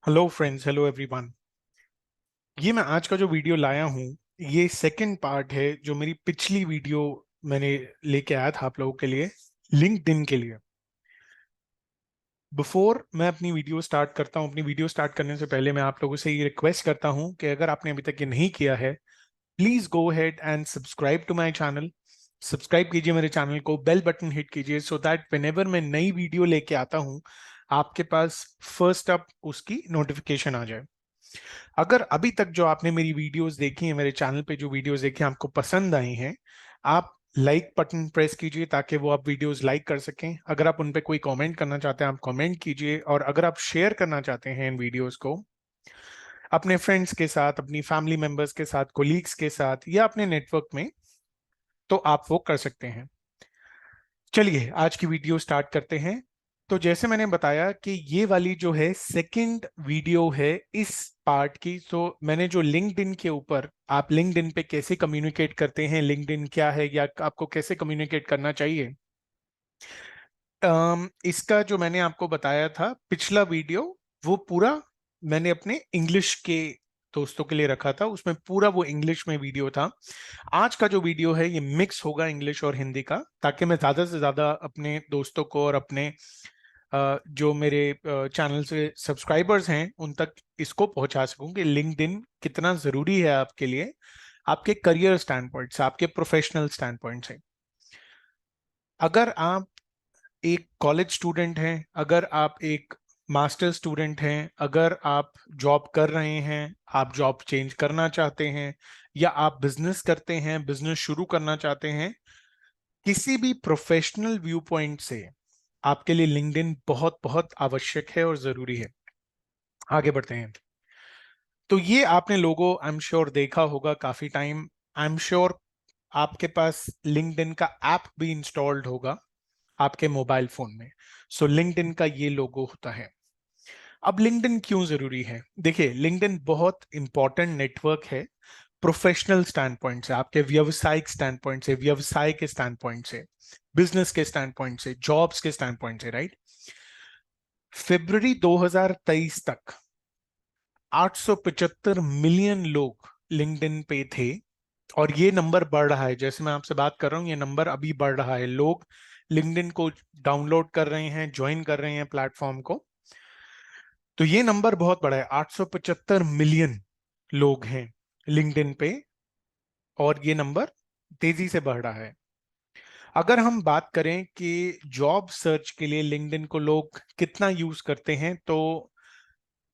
Hello friends, hello everyone. ये मैं आज का जो वीडियो लाया हूँ, ये सेकंड पार्ट है जो मेरी पिछली वीडियो मैंने लेके आया था आप लोगों के लिए, लिंक्डइन के लिए। बिफोर मैं अपनी वीडियो स्टार्ट करता हूँ, अपनी वीडियो स्टार्ट करने से पहले मैं आप लोगों से ये रिक्वेस्ट करता हूँ कि अगर आपने अभी तक ये नहीं किया है, please go ahead and subscribe to my channel. Subscribe कीजिए मेरे चैनल को, बेल बटन हिट कीजिए सो दैट व्हेनेवर मैं नई वीडियो लेके आता हूँ, आपके पास फर्स्ट अप उसकी नोटिफिकेशन आ जाए। अगर अभी तक जो आपने मेरी वीडियोस देखी हैं, मेरे चैनल पे जो वीडियोस देखी हैं आपको पसंद आई हैं, आप लाइक बटन प्रेस कीजिए ताकि वो आप वीडियोस लाइक कर सकें। अगर आप उन पे कोई कमेंट करना चाहते हैं, आप कमेंट कीजिए। और अगर आप शेयर करना चाहते हैं इन वीडियोस को अपने फ्रेंड्स के साथ, अपनी फैमिली मेंबर्स के साथ, कोलीग्स के साथ या अपने नेटवर्क में, तो आप वो कर सकते हैं। चलिए आज की वीडियो स्टार्ट करते हैं। तो जैसे मैंने बताया कि ये वाली जो है सेकंड वीडियो है इस पार्ट की। तो मैंने जो लिंक्डइन के ऊपर, आप लिंक्डइन पे कैसे कम्युनिकेट करते हैं, लिंक्डइन क्या है या आपको कैसे कम्युनिकेट करना चाहिए, इसका जो मैंने आपको बताया था पिछला वीडियो, वो पूरा मैंने अपने इंग्लिश के दोस्तों के लिए रखा था, उसमें पूरा वो इंग्लिश में वीडियो था। आज का जो वीडियो है ये मिक्स होगा इंग्लिश और हिंदी का, ताकि मैं ज्यादा से ज्यादा अपने दोस्तों को और अपने जो मेरे चैनल से सब्सक्राइबर्स हैं उन तक इसको पहुंचा सकूं कि लिंक्डइन कितना जरूरी है आपके लिए, आपके करियर स्टैंड पॉइंट से, आपके प्रोफेशनल स्टैंड पॉइंट से। अगर आप एक कॉलेज स्टूडेंट हैं, अगर आप एक मास्टर स्टूडेंट हैं, अगर आप जॉब कर रहे हैं, आप जॉब चेंज करना चाहते हैं, या आप बिजनेस करते हैं, बिजनेस शुरू करना चाहते हैं, किसी भी प्रोफेशनल व्यू पॉइंट से आपके लिए लिंक्डइन बहुत बहुत आवश्यक है और जरूरी है। आगे बढ़ते हैं। तो ये आपने लोगो आई एम श्योर देखा होगा काफी टाइम। आई एम श्योर आपके पास लिंक्डइन का ऐप भी इंस्टॉल्ड होगा आपके मोबाइल फोन में। सो लिंक्डइन का ये लोगो होता है। अब लिंक्डइन क्यों जरूरी है? देखिए, लिंक्डइन बहुत इंपॉर्टेंट नेटवर्क है प्रोफेशनल स्टैंड पॉइंट से, आपके व्यवसायिक स्टैंड पॉइंट से, व्यवसाय के स्टैंड पॉइंट से, बिजनेस के स्टैंड पॉइंट से, जॉब्स के स्टैंड पॉइंट से, राइट। फरवरी 2023 तक 875 मिलियन लोग लिंक्डइन पे थे। और ये नंबर बढ़ रहा है, जैसे मैं आपसे बात कर रहा हूँ ये नंबर अभी बढ़ रहा है। लोग लिंक्डइन को डाउनलोड कर रहे हैं, ज्वाइन कर रहे हैं प्लेटफॉर्म को। तो ये नंबर बहुत बड़ा है, 875 मिलियन लोग हैं लिंक्डइन पे, और ये नंबर तेजी से बढ़ रहा है। अगर हम बात करें कि जॉब सर्च के लिए लिंक्डइन को लोग कितना यूज करते हैं, तो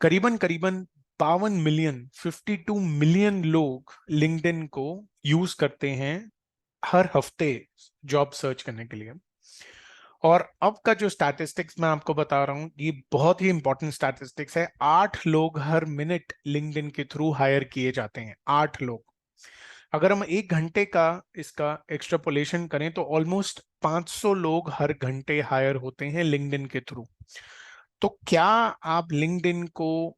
करीबन करीबन 52 मिलियन, 52 मिलियन लोग लिंक्डइन को यूज करते हैं हर हफ्ते जॉब सर्च करने के लिए। और अब का जो स्टैटिस्टिक्स मैं आपको बता रहा हूं, ये बहुत ही इंपॉर्टेंट स्टैटिस्टिक्स है। 8 लोग हर मिनट लिंक्डइन के थ्रू हायर किए जाते हैं, 8 लोग। अगर हम 1 घंटे का इसका एक्सट्रापोलेशन करें तो ऑलमोस्ट 500 लोग हर घंटे हायर होते हैं लिंक्डइन के थ्रू। तो क्या आप लिंक्डइन को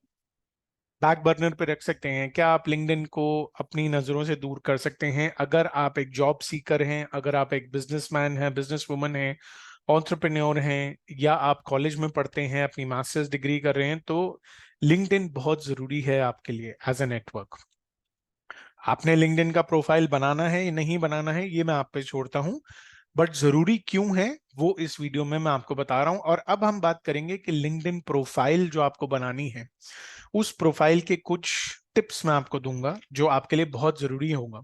बैक बर्नर पे रख सकते हैं? क्या आप लिंक्डइन को अपनी नजरों से दूर कर सकते हैं? अगर आप एक जॉब सीकर हैं, अगर आप एक बिजनेसमैन हैं, बिजनेस वुमन हैं, एंटरप्रेन्योर हैं, या आप कॉलेज में पढ़ते हैं, अपनी मास्टर्स डिग्री कर रहे हैं, तो लिंक्डइन बहुत जरूरी है आपके लिए एज ए नेटवर्क। आपने लिंक्डइन का प्रोफाइल बनाना है या नहीं बनाना है, ये मैं आप पे छोड़ता हूं, बट जरूरी क्यों है वो इस वीडियो में मैं आपको बता रहा हूं। और अब हम बात करेंगे कि लिंक्डइन प्रोफाइल जो आपको बनानी है, उस प्रोफाइल के कुछ टिप्स मैं आपको दूंगा जो आपके लिए बहुत जरूरी होगा।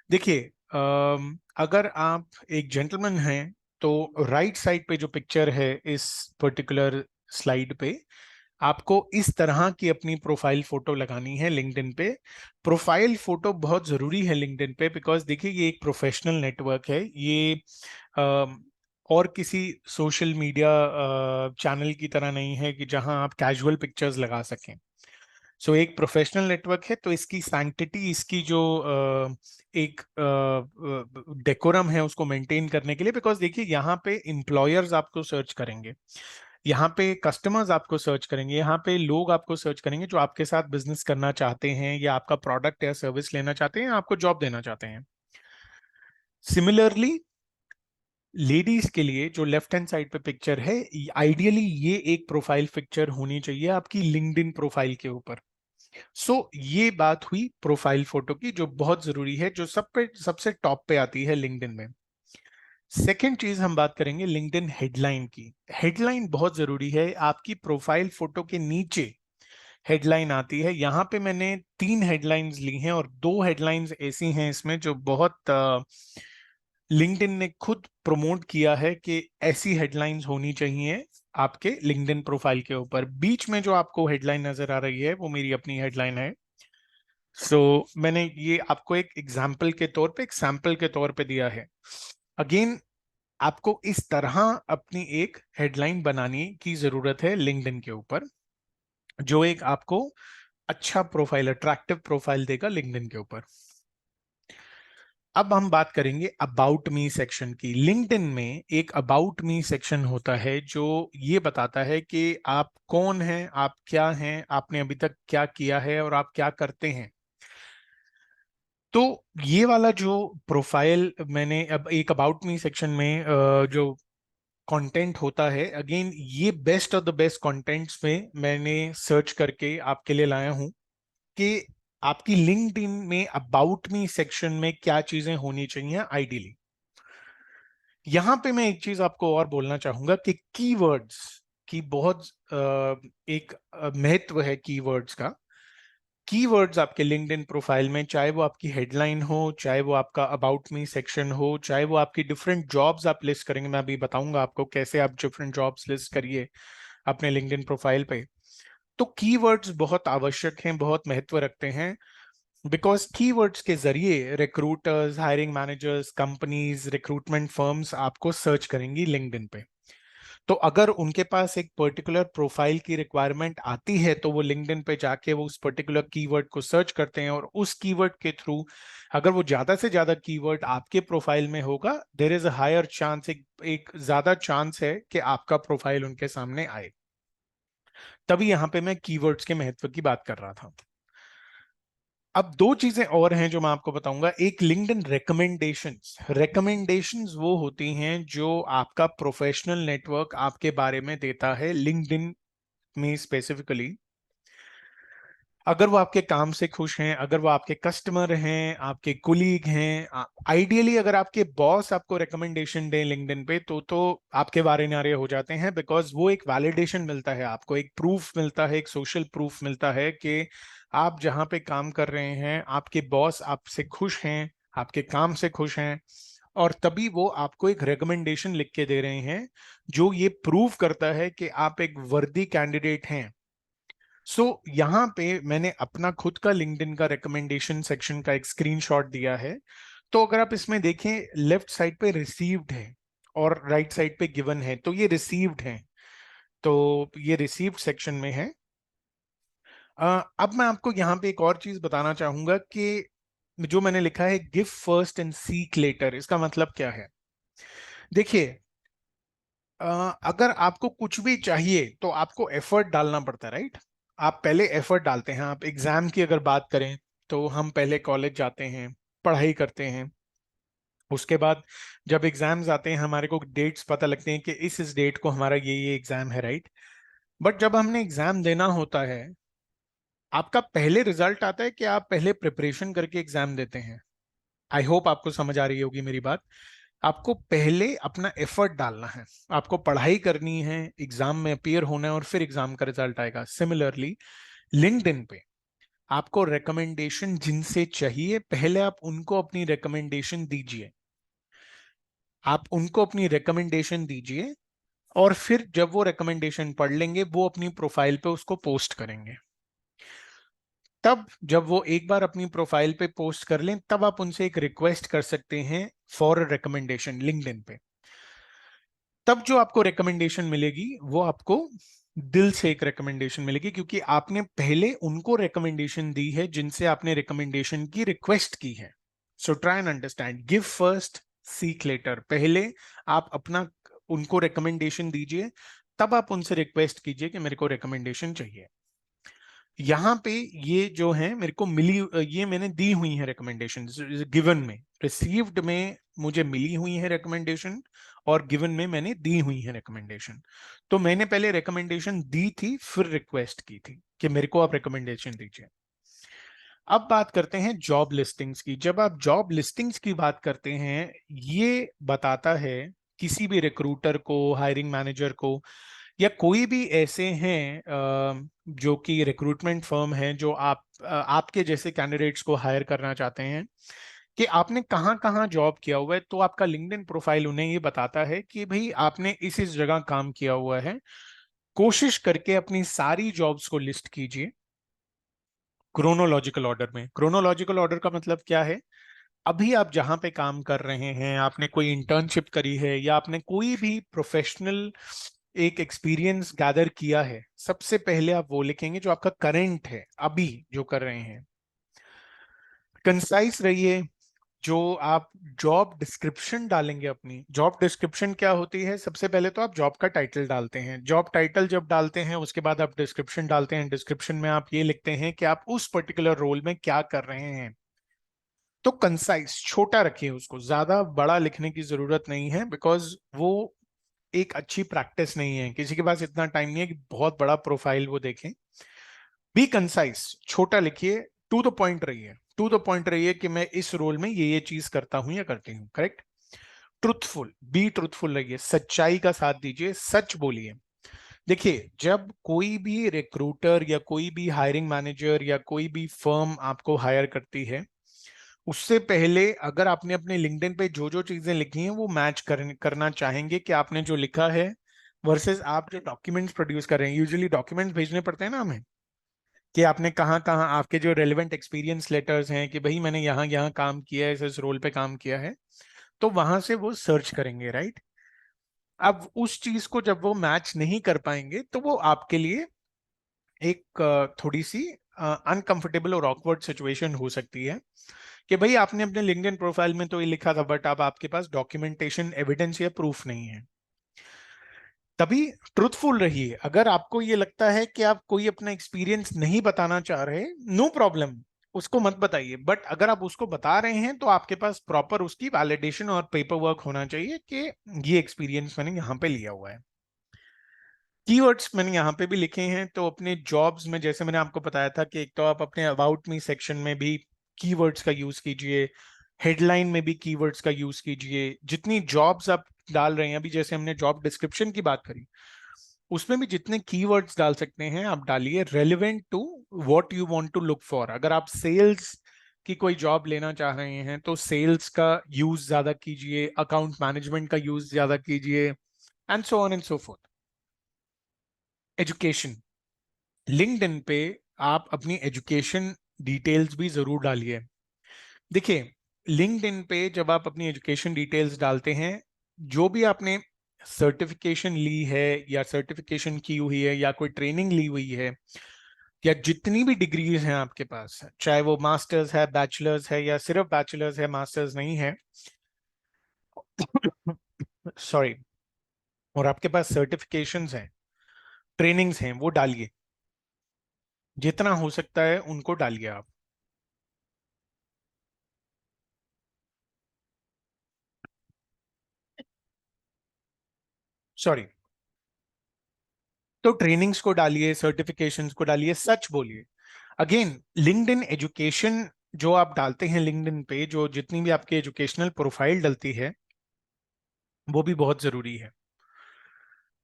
देखिए, अगर आप एक जेंटलमैन हैं तो राइट साइड पे जो पिक्चर है इस पर्टिकुलर स्लाइड पे, आपको इस तरह की अपनी प्रोफाइल फोटो लगानी है लिंक्डइन पे। प्रोफाइल फोटो बहुत जरूरी है लिंक्डइन पे, बिकॉज देखिए ये एक प्रोफेशनल नेटवर्क है। ये और किसी सोशल मीडिया चैनल की तरह नहीं है कि जहां आप कैजुअल पिक्चर्स लगा सकें। सो एक प्रोफेशनल नेटवर्क है, तो इसकी सैंक्टिटी, इसकी जो एक डेकोरम है उसको मेंटेन करने के लिए, बिकॉज देखिए यहाँ पे एम्प्लॉयर्स आपको सर्च करेंगे, यहाँ पे कस्टमर्स आपको सर्च करेंगे, यहाँ पे लोग आपको सर्च करेंगे जो आपके साथ बिजनेस करना चाहते हैं, या आपका प्रोडक्ट या सर्विस लेना चाहते हैं, या आपको जॉब देना चाहते हैं। सिमिलरली लेडीज के लिए जो लेफ्ट हैंड साइड पे पिक्चर है, आइडियली ये एक प्रोफाइल पिक्चर होनी चाहिए आपकी लिंक्डइन प्रोफाइल के ऊपर। ये बात हुई प्रोफाइल फोटो की, जो बहुत जरूरी है, जो सबसे टॉप पे आती है लिंक्डइन में। सेकेंड चीज हम बात करेंगे लिंक्डइन हेडलाइन की। हेडलाइन बहुत जरूरी है। आपकी प्रोफाइल फोटो के नीचे हेडलाइन आती है। यहाँ पे मैंने 3 हेडलाइंस ली हैं और 2 हेडलाइंस ऐसी हैं इसमें जो बहुत लिंक्डइन ने खुद प्रमोट किया है कि ऐसी हेडलाइंस होनी चाहिए आपके लिंक्डइन प्रोफाइल के ऊपर। बीच में जो आपको हेडलाइन नजर आ रही है वो मेरी अपनी हेडलाइन है। मैंने ये आपको एक एग्जाम्पल के तौर पे, एक सैंपल के तौर पे दिया है। अगेन, आपको इस तरह अपनी एक हेडलाइन बनाने की जरूरत है लिंक्डइन के ऊपर, जो एक आपको अच्छा प्रोफाइल, अट्रैक्टिव प्रोफाइल देगा लिंक्डइन के ऊपर। अब हम बात करेंगे अबाउट मी सेक्शन की। लिंक्डइन में एक अबाउट मी सेक्शन होता है जो ये बताता है कि आप कौन हैं, आप क्या हैं, आपने अभी तक क्या किया है और आप क्या करते हैं। तो ये वाला जो प्रोफाइल मैंने, अब एक अबाउट मी सेक्शन में जो कंटेंट होता है, अगेन ये best of the best contents में मैंने सर्च करके आपके लिए लाया हूं कि आपकी लिंक्डइन में अबाउट मी सेक्शन में क्या चीजें होनी चाहिए आइडियली। यहां पे मैं एक चीज आपको और बोलना चाहूंगा कि कीवर्ड्स की बहुत एक महत्व है कीवर्ड्स का। कीवर्ड्स आपके लिंक्डइन प्रोफाइल में, चाहे वो आपकी हेडलाइन हो, चाहे वो आपका अबाउट मी सेक्शन हो, चाहे वो आपकी डिफरेंट जॉब्स आप लिस्ट करेंगे, मैं अभी बताऊंगा आपको कैसे आप डिफरेंट जॉब्स लिस्ट करिए अपने लिंक्डइन प्रोफाइल पे। तो कीवर्ड्स बहुत आवश्यक हैं, बहुत महत्व रखते हैं, बिकॉज कीवर्ड्स के जरिए recruiters, hiring managers, companies, recruitment firms आपको सर्च करेंगी लिंक्डइन पे। तो अगर उनके पास एक पर्टिकुलर प्रोफाइल की रिक्वायरमेंट आती है तो वो लिंक्डइन पे जाके वो उस पर्टिकुलर कीवर्ड को सर्च करते हैं, और उस कीवर्ड के थ्रू अगर वो ज्यादा से ज्यादा कीवर्ड आपके प्रोफाइल में होगा, there is a higher chance, एक ज्यादा चांस है कि आपका प्रोफाइल उनके सामने आए। तभी यहां पे मैं कीवर्ड्स के महत्व की बात कर रहा था। अब 2 चीजें और हैं जो मैं आपको बताऊंगा। एक लिंक्डइन रिकमेंडेशंस। रिकमेंडेशंस वो होती हैं जो आपका प्रोफेशनल नेटवर्क आपके बारे में देता है लिंक्डइन में स्पेसिफिकली। अगर वो आपके काम से खुश हैं, अगर वो आपके कस्टमर हैं, आपके कुलीग हैं, आइडियली अगर आपके बॉस आपको रिकमेंडेशन दें लिंक्डइन पे तो आपके बारे नारे हो जाते हैं, बिकॉज वो एक वैलिडेशन मिलता है आपको, एक प्रूफ मिलता है, एक सोशल प्रूफ मिलता है कि आप जहां पे काम कर रहे हैं आपके बॉस आपसे खुश हैं, आपके काम से खुश हैं, और तभी वो आपको एक रिकमेंडेशन लिख के दे रहे हैं जो ये प्रूव करता है कि आप एक वर्दी कैंडिडेट हैं। यहाँ पे मैंने अपना खुद का लिंक्डइन का रिकमेंडेशन सेक्शन का एक स्क्रीनशॉट दिया है। तो अगर आप इसमें देखें, लेफ्ट साइड पे रिसीव्ड है और राइट साइड पे गिवन है, तो ये रिसीव्ड है, तो ये रिसीव्ड सेक्शन में है। अब मैं आपको यहाँ पे एक और चीज बताना चाहूंगा कि जो मैंने लिखा है give first and seek later, इसका मतलब क्या है। देखिए, अगर आपको कुछ भी चाहिए तो आपको एफर्ट डालना पड़ता है, राइट। आप पहले एफर्ट डालते हैं। आप एग्जाम की अगर बात करें तो हम पहले कॉलेज जाते हैं, पढ़ाई करते हैं, उसके बाद जब एग्जाम्स आते हैं हमारे को डेट्स पता लगते हैं कि इस डेट को हमारा ये एग्जाम है, राइट। बट जब हमने एग्जाम देना होता है, आपका पहले रिजल्ट आता है कि आप पहले प्रिपरेशन करके एग्जाम देते हैं। आई होप आपको समझ आ रही होगी मेरी बात। आपको पहले अपना एफर्ट डालना है, आपको पढ़ाई करनी है, एग्जाम में अपियर होना है, और फिर एग्जाम का रिजल्ट आएगा। सिमिलरली लिंक्डइन पे आपको रिकमेंडेशन जिनसे चाहिए, पहले आप उनको अपनी रिकमेंडेशन दीजिए, आप उनको अपनी रिकमेंडेशन दीजिए, और फिर जब वो रिकमेंडेशन पढ़ लेंगे वो अपनी प्रोफाइल पे उसको पोस्ट करेंगे। तब जब वो एक बार अपनी प्रोफाइल पे पोस्ट कर लें, तब आप उनसे एक रिक्वेस्ट कर सकते हैं फॉर रिकमेंडेशन लिंक्डइन पे। तब जो आपको रिकमेंडेशन मिलेगी वो आपको दिल से एक रिकमेंडेशन मिलेगी, क्योंकि आपने पहले उनको रिकमेंडेशन दी है जिनसे आपने रिकमेंडेशन की रिक्वेस्ट की है। So try and understand, give first seek later. पहले आप अपना उनको रिकमेंडेशन दीजिए, तब आप उनसे रिक्वेस्ट कीजिए कि मेरे को रिकमेंडेशन चाहिए। यहाँ पे ये जो है मेरे को मिली, ये मैंने दी हुई है रिकमेंडेशन, गिवन में, रिसीव्ड में मुझे मिली हुई है रिकमेंडेशन, और गिवन में मैंने दी हुई है रिकमेंडेशन। तो मैंने पहले रिकमेंडेशन दी थी, फिर रिक्वेस्ट की थी कि मेरे को आप रिकमेंडेशन दीजिए। अब बात करते हैं जॉब लिस्टिंग्स की। जब आप जॉब लिस्टिंग्स की बात करते हैं, ये बताता है किसी भी रिक्रूटर को, हायरिंग मैनेजर को, या कोई भी ऐसे हैं जो कि रिक्रूटमेंट फर्म है जो आपके जैसे कैंडिडेट्स को हायर करना चाहते हैं, कि आपने कहाँ कहाँ जॉब किया हुआ है। तो आपका लिंक्डइन प्रोफाइल उन्हें ये बताता है कि भाई आपने इस जगह काम किया हुआ है। कोशिश करके अपनी सारी जॉब्स को लिस्ट कीजिए क्रोनोलॉजिकल ऑर्डर में। क्रोनोलॉजिकल ऑर्डर का मतलब क्या है? अभी आप जहां पे काम कर रहे हैं, आपने कोई इंटर्नशिप करी है या आपने कोई भी प्रोफेशनल एक एक्सपीरियंस गैदर किया है, सबसे पहले आप वो लिखेंगे जो आपका करंट है, अभी जो कर रहे हैं। कंसाइज रहिए। जो आप जॉब डिस्क्रिप्शन डालेंगे, अपनी जॉब डिस्क्रिप्शन क्या होती है? सबसे पहले तो आप जॉब का टाइटल डालते हैं। जॉब टाइटल जब डालते हैं उसके बाद आप डिस्क्रिप्शन डालते हैं। डिस्क्रिप्शन में आप ये लिखते हैं कि आप उस पर्टिकुलर रोल में क्या कर रहे हैं। तो कंसाइज, छोटा रखिए उसको, ज्यादा बड़ा लिखने की जरूरत नहीं है, बिकॉज वो एक अच्छी प्रैक्टिस नहीं है। किसी के पास इतना टाइम नहीं है कि बहुत बड़ा प्रोफाइल वो देखें। बी कंसाइज, छोटा लिखिए, टू द पॉइंट रहिए। टू द पॉइंट रहिए कि मैं इस रोल में ये चीज करता हूं या करती हूँ, करेक्ट। ट्रुथफुल, बी ट्रुथफुल रहिए, सच्चाई का साथ दीजिए, सच बोलिए। देखिए, जब कोई भी रिक्रूटर या कोई भी हायरिंग मैनेजर या कोई भी फर्म आपको हायर करती है, उससे पहले अगर आपने अपने लिंक्डइन पे जो जो चीजें लिखी हैं वो मैच करना चाहेंगे कि आपने जो लिखा है वर्सेस आप जो डॉक्यूमेंट्स प्रोड्यूस कर रहे हैं। यूजुअली डॉक्यूमेंट्स भेजने पड़ते हैं ना हमें, कि आपने कहाँ कहाँ, आपके जो रेलिवेंट एक्सपीरियंस लेटर्स हैं कि भाई मैंने यहाँ यहाँ काम किया है, इस रोल पे काम किया है, तो वहां से वो सर्च करेंगे, राइट। अब उस चीज को जब वो मैच नहीं कर पाएंगे तो वो आपके लिए एक थोड़ी सी अनकंफर्टेबल और ऑकवर्ड सिचुएशन हो सकती है, कि भाई आपने अपने लिंक्डइन प्रोफाइल में तो ये लिखा था, बट अब आपके पास डॉक्यूमेंटेशन, एविडेंस या प्रूफ नहीं है। तभी ट्रुथफुल रहिए। अगर आपको ये लगता है कि आप कोई अपना एक्सपीरियंस नहीं बताना चाह रहे, नो प्रॉब्लम, उसको मत बताइए। बट अगर आप उसको बता रहे हैं तो आपके पास प्रॉपर उसकी वैलिडेशन और पेपर वर्क होना चाहिए कि ये एक्सपीरियंस मैंने यहाँ पे लिया हुआ है। कीवर्ड्स मैंने यहाँ पे भी लिखे हैं। तो अपने जॉब्स में, जैसे मैंने आपको बताया था कि एक तो आप अपने अबाउट मी सेक्शन में भी कीवर्ड्स का यूज कीजिए, हेडलाइन में भी कीवर्ड्स का यूज कीजिए। जितनी जॉब्स आप डाल रहे हैं, अभी जैसे हमने जॉब डिस्क्रिप्शन की बात करी, उसमें भी जितने कीवर्ड्स डाल सकते हैं आप डालिए, relevant to what you want to look for. अगर आप सेल्स की कोई जॉब लेना चाह रहे हैं तो सेल्स का यूज ज्यादा कीजिए, अकाउंट मैनेजमेंट का यूज ज्यादा कीजिए, and so on and so fourth. Education, LinkedIn पे आप अपनी एजुकेशन डिटेल्स भी जरूर डालिए। देखिए, लिंक्डइन पे जब आप अपनी एजुकेशन डिटेल्स डालते हैं, जो भी आपने सर्टिफिकेशन ली है या सर्टिफिकेशन की हुई है या कोई ट्रेनिंग ली हुई है, या जितनी भी डिग्रीज हैं आपके पास, चाहे वो मास्टर्स है, बैचलर्स है, या सिर्फ बैचलर्स है, मास्टर्स नहीं है, सॉरी, और आपके पास सर्टिफिकेशंस हैं, ट्रेनिंग्स हैं, वो डालिए। जितना हो सकता है उनको डालिए आप। सॉरी। तो ट्रेनिंग्स को डालिए, सर्टिफिकेशंस को डालिए, सच बोलिए। अगेन, लिंक्डइन एजुकेशन जो आप डालते हैं लिंक्डइन पे, जो जितनी भी आपकी एजुकेशनल प्रोफाइल डलती है, वो भी बहुत जरूरी है।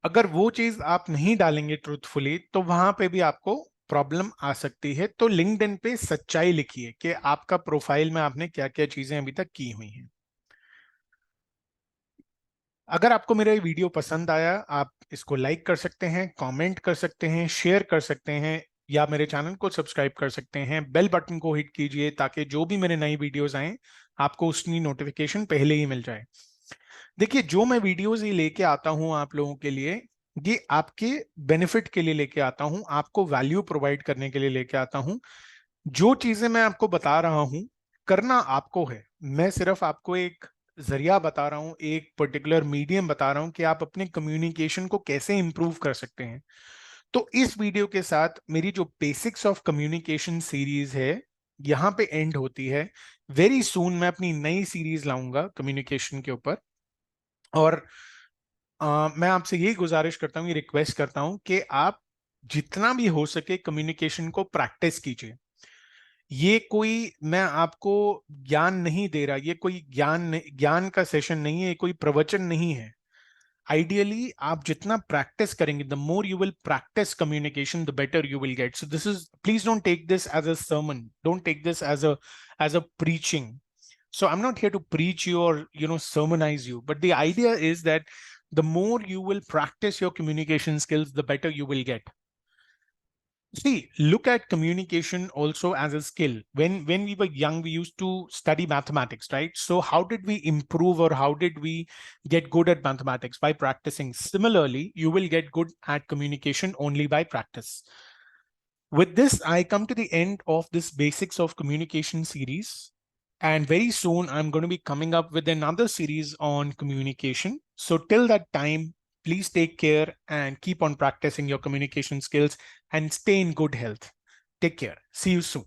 अगर वो चीज आप नहीं डालेंगे ट्रूथफुली तो वहां पे भी आपको प्रॉब्लम आ सकती है। तो लिंक्डइन पे सच्चाई लिखिए कि आपका प्रोफाइल में आपने क्या क्या चीजें अभी तक की हुई हैं। अगर आपको मेरा ये वीडियो पसंद आया, आप इसको लाइक कर सकते हैं, कमेंट कर सकते हैं, शेयर कर सकते हैं, या मेरे चैनल को सब्सक्राइब कर सकते हैं। बेल बटन को हिट कीजिए ताकि जो भी मेरे नई वीडियोस आए आपको उसकी नोटिफिकेशन पहले ही मिल जाए। देखिए, जो मैं वीडियोस ये लेके आता हूं आप लोगों के लिए, ये आपके बेनिफिट के लिए लेके आता हूं, आपको वैल्यू प्रोवाइड करने के लिए लेके आता हूं। जो चीजें मैं आपको बता रहा हूं, करना आपको है। मैं सिर्फ आपको एक जरिया बता रहा हूं, एक पर्टिकुलर मीडियम बता रहा हूं कि आप अपने कम्युनिकेशन को कैसे इंप्रूव कर सकते हैं। तो इस वीडियो के साथ मेरी जो बेसिक्स ऑफ कम्युनिकेशन सीरीज है यहाँ पे एंड होती है। वेरी सून मैं अपनी नई सीरीज लाऊंगा कम्युनिकेशन के ऊपर। और मैं आपसे यही गुजारिश करता हूँ, ये रिक्वेस्ट करता हूँ कि आप जितना भी हो सके कम्युनिकेशन को प्रैक्टिस कीजिए। ये कोई मैं आपको ज्ञान नहीं दे रहा, ये कोई ज्ञान का सेशन नहीं है, ये कोई प्रवचन नहीं है। आइडियली आप जितना प्रैक्टिस करेंगे, the more you will practise communication, the better you will get. So this is, please don't take this as a sermon, don't take this as a preaching. So I'm not here to preach you or sermonize you, but the idea is that the more you will practice your communication skills, the better you will get. See, look at communication also as a skill. When we were young, we used to study mathematics, right? So how did we improve, or how did we get good at mathematics? By practicing. Similarly, you will get good at communication only by practice. With this, I come to the end of this Basics of Communication series. And very soon, I'm going to be coming up with another series on communication. So till that time, please take care and keep on practicing your communication skills and stay in good health. Take care. See you soon.